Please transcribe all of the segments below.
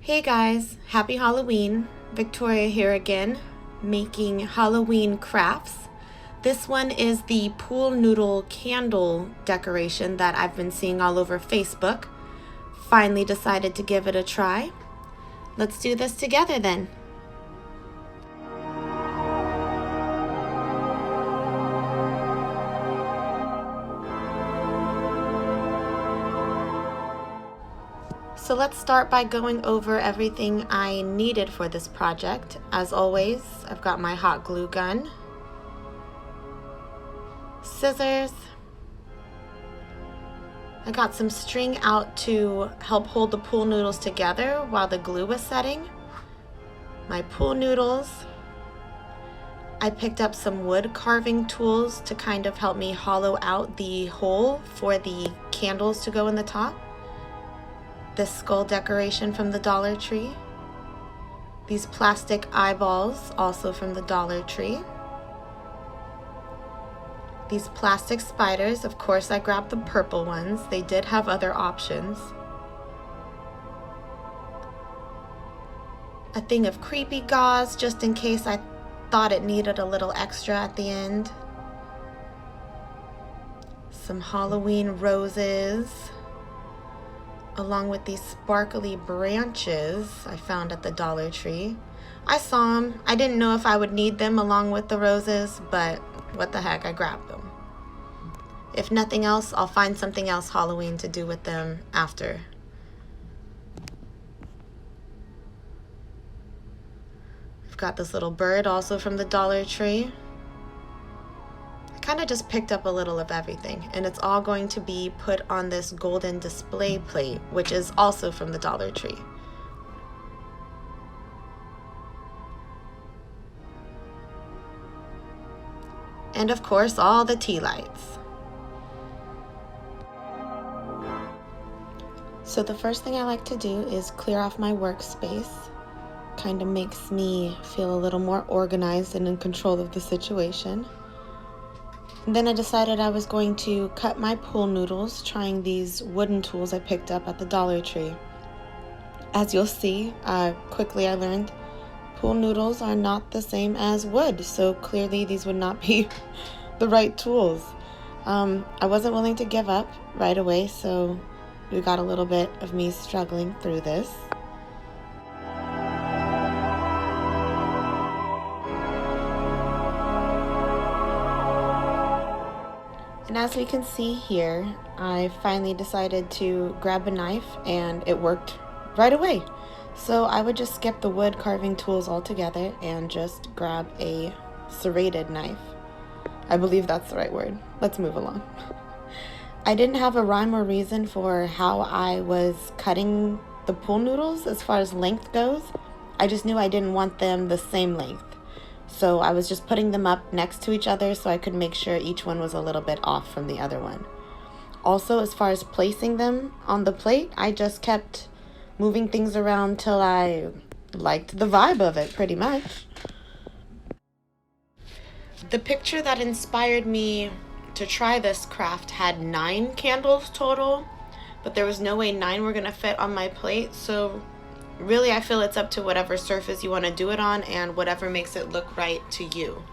Hey guys, happy Halloween. Victoria here again, making Halloween crafts. This one is the pool noodle candle decoration that I've been seeing all over Facebook. Finally decided to give it a try. Let's do this together then. So let's start by going over everything I needed for this project. As always, I've got my hot glue gun, scissors, I got some string out to help hold the pool noodles together while the glue was setting, my pool noodles, I picked up some wood carving tools to kind of help me hollow out the hole for the candles to go in the top, this skull decoration from the Dollar Tree, these plastic eyeballs also from the Dollar Tree, these plastic spiders. Of course I grabbed the purple ones, they did have other options, a thing of creepy gauze just in case I thought it needed a little extra at the end, some Halloween roses, along with these sparkly branches I found at the Dollar Tree. I saw them. I didn't know if I would need them along with the roses, but what the heck, I grabbed them. If nothing else, I'll find something else Halloween to do with them after. I've got this little bird also from the Dollar Tree. Kind of just picked up a little of everything, and it's all going to be put on this golden display plate, which is also from the Dollar Tree. And of course, all the tea lights. So the first thing I like to do is clear off my workspace. Kind of makes me feel a little more organized and in control of the situation. And then I decided I was going to cut my pool noodles, trying these wooden tools I picked up at the Dollar Tree. As you'll see, quickly I learned pool noodles are not the same as wood, so clearly these would not be the right tools. I wasn't willing to give up right away, so we got a little bit of me struggling through this. And as we can see here, I finally decided to grab a knife, and it worked right away. So I would just skip the wood carving tools altogether and just grab a serrated knife. I believe that's the right word. Let's move along. I didn't have a rhyme or reason for how I was cutting the pool noodles as far as length goes. I just knew I didn't want them the same length. So I was just putting them up next to each other so I could make sure each one was a little bit off from the other one. Also, as far as placing them on the plate, I just kept moving things around till I liked the vibe of it, pretty much. The picture that inspired me to try this craft had 9 candles total, but there was no way 9 were gonna fit on my plate, so really, I feel it's up to whatever surface you want to do it on and whatever makes it look right to you.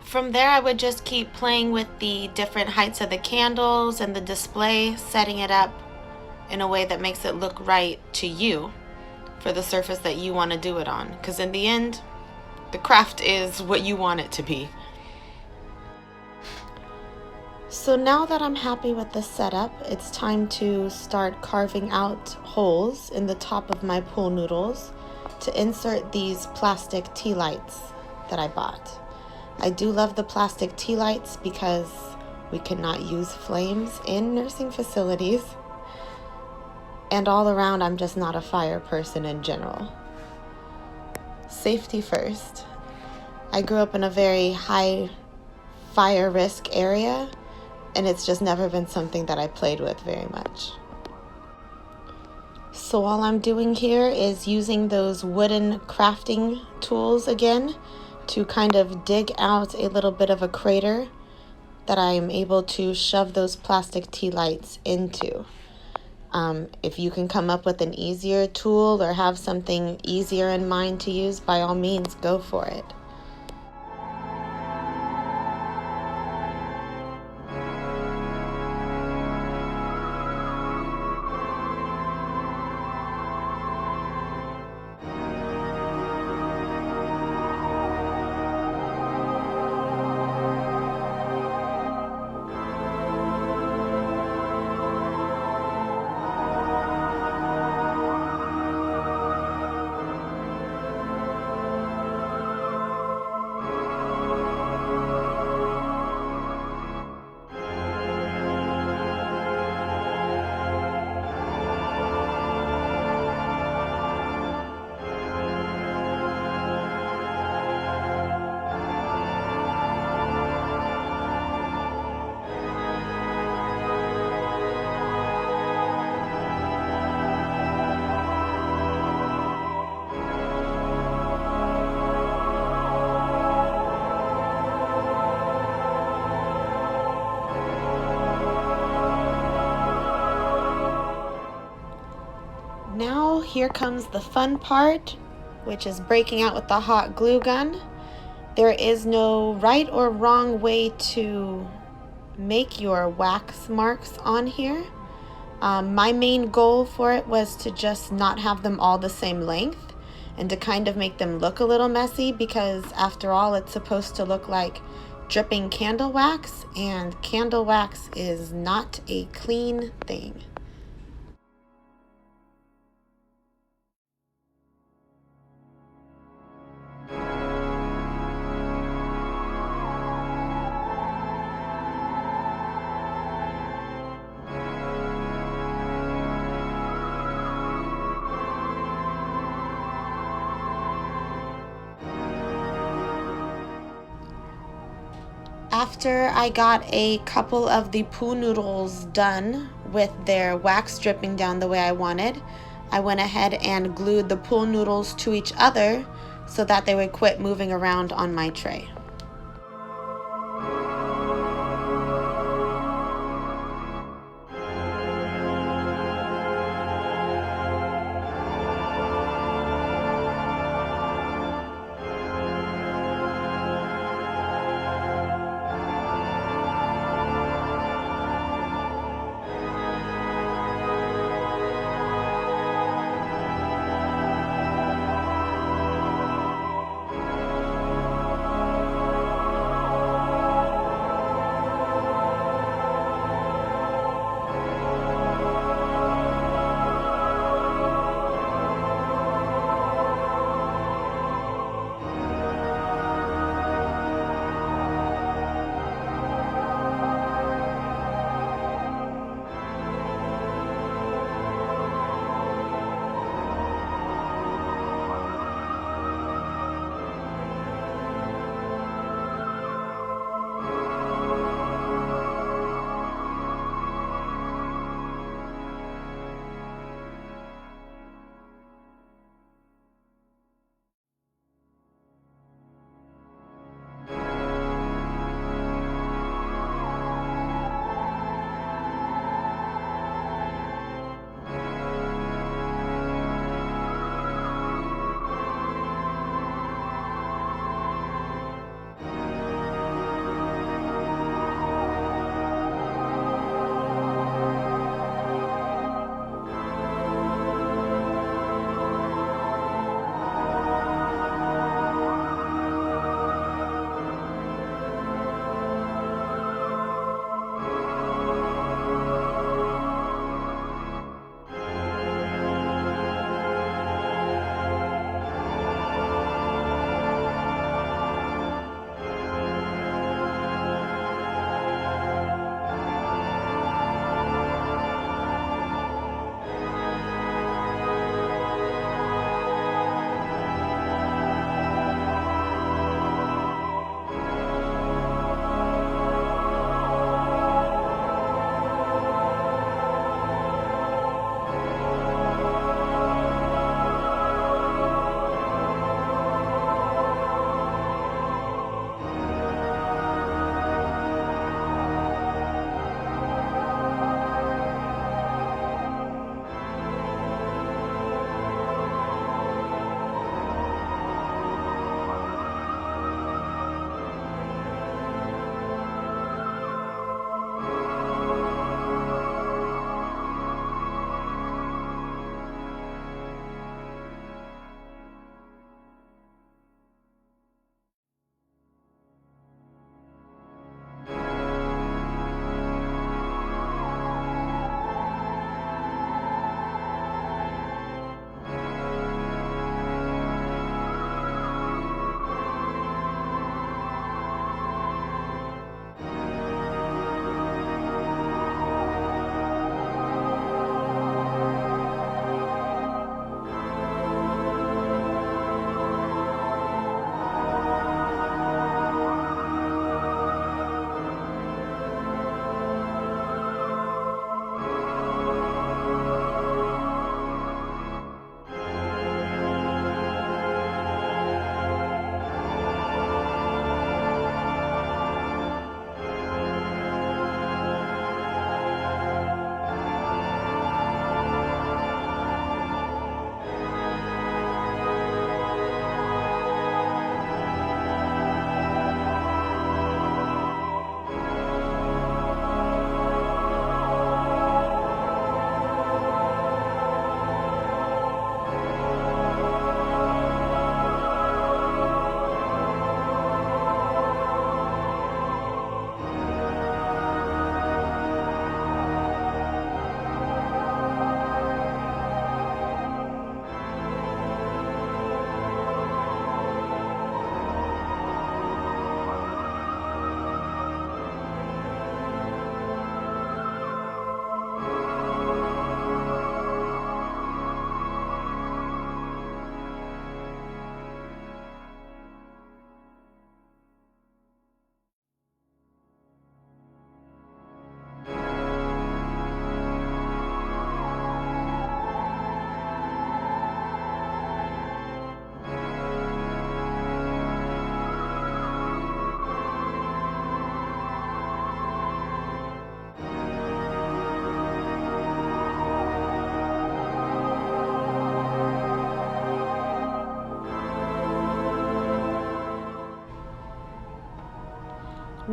From there, I would just keep playing with the different heights of the candles and the display, setting it up in a way that makes it look right to you for the surface that you want to do it on. Because in the end, the craft is what you want it to be. So now that I'm happy with the setup, it's time to start carving out holes in the top of my pool noodles to insert these plastic tea lights that I bought. I do love the plastic tea lights because we cannot use flames in nursing facilities. And all around, I'm just not a fire person in general. Safety first. I grew up in a very high fire risk area, and it's just never been something that I played with very much. So all I'm doing here is using those wooden crafting tools again to kind of dig out a little bit of a crater that I am able to shove those plastic tea lights into. If you can come up with an easier tool or have something easier in mind to use, by all means, go for it. Now here comes the fun part, which is breaking out with the hot glue gun. There is no right or wrong way to make your wax marks on here. My main goal for it was to just not have them all the same length and to kind of make them look a little messy, because after all, it's supposed to look like dripping candle wax, and candle wax is not a clean thing. After I got a couple of the pool noodles done with their wax dripping down the way I wanted, I went ahead and glued the pool noodles to each other so that they would quit moving around on my tray.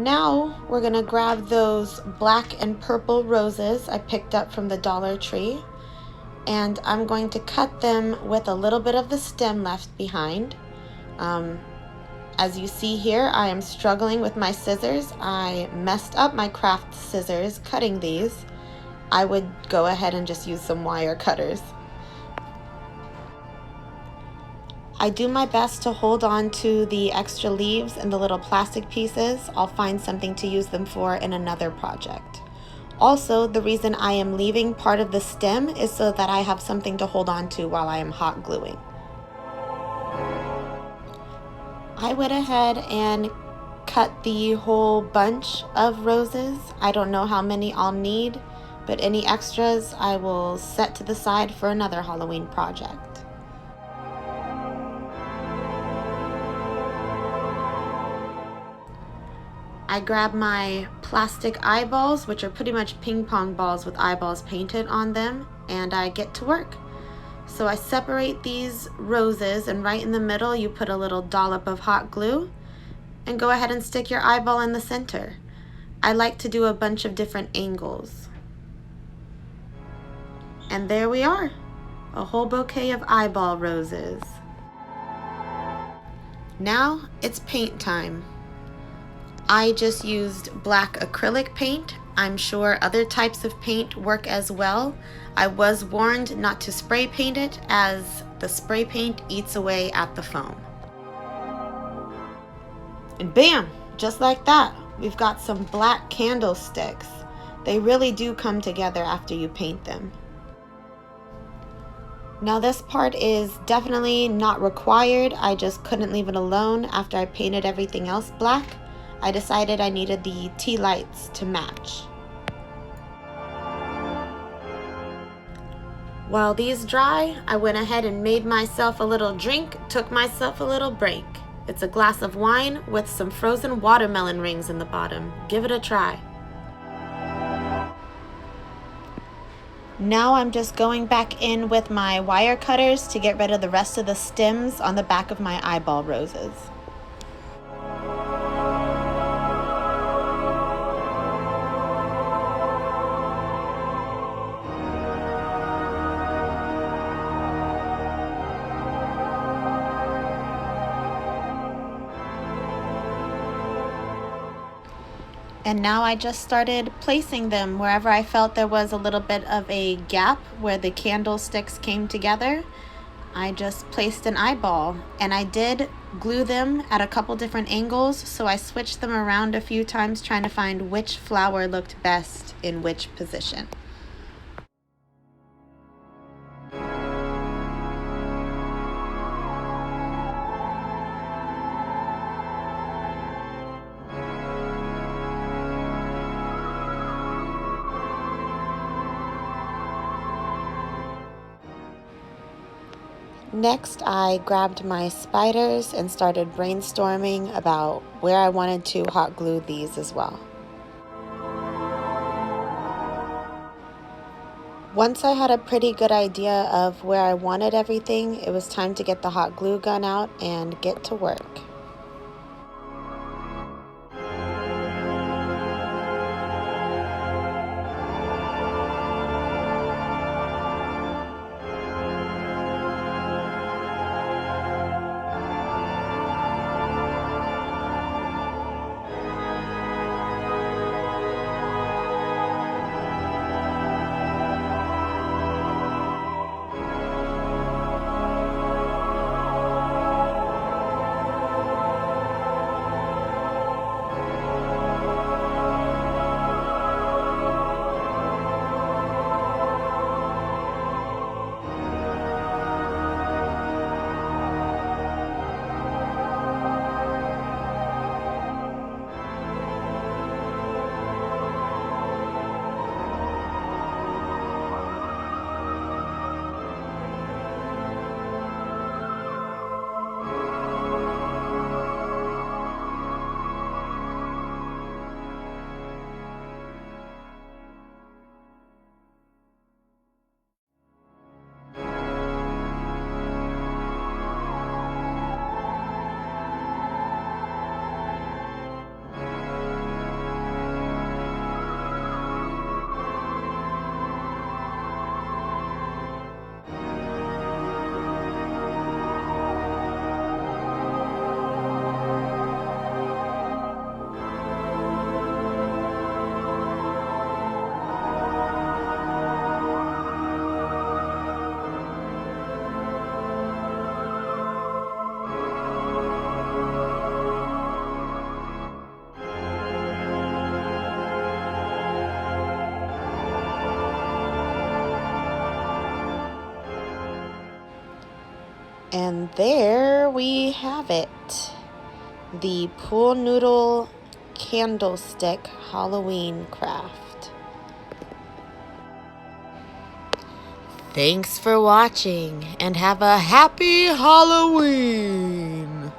Now we're gonna grab those black and purple roses I picked up from the Dollar Tree, and I'm going to cut them with a little bit of the stem left behind. As you see here, I am struggling with my scissors. I messed up my craft scissors cutting these. I would go ahead and just use some wire cutters. I do my best to hold on to the extra leaves and the little plastic pieces. I'll find something to use them for in another project. Also, the reason I am leaving part of the stem is so that I have something to hold on to while I am hot gluing. I went ahead and cut the whole bunch of roses. I don't know how many I'll need, but any extras I will set to the side for another Halloween project. I grab my plastic eyeballs, which are pretty much ping pong balls with eyeballs painted on them, and I get to work. So I separate these roses, and right in the middle you put a little dollop of hot glue and go ahead and stick your eyeball in the center. I like to do a bunch of different angles. And there we are, a whole bouquet of eyeball roses. Now it's paint time. I just used black acrylic paint. I'm sure other types of paint work as well. I was warned not to spray paint it, as the spray paint eats away at the foam. And bam, just like that, we've got some black candlesticks. They really do come together after you paint them. Now this part is definitely not required. I just couldn't leave it alone after I painted everything else black. I decided I needed the tea lights to match. While these dry, I went ahead and made myself a little drink, took myself a little break. It's a glass of wine with some frozen watermelon rings in the bottom. Give it a try. Now I'm just going back in with my wire cutters to get rid of the rest of the stems on the back of my eyeball roses. And now I just started placing them wherever I felt there was a little bit of a gap where the candlesticks came together. I just placed an eyeball, and I did glue them at a couple different angles, so I switched them around a few times trying to find which flower looked best in which position. Next, I grabbed my spiders and started brainstorming about where I wanted to hot glue these as well. Once I had a pretty good idea of where I wanted everything, it was time to get the hot glue gun out and get to work. And there we have it. The pool noodle candlestick Halloween craft. Thanks for watching and have a happy Halloween!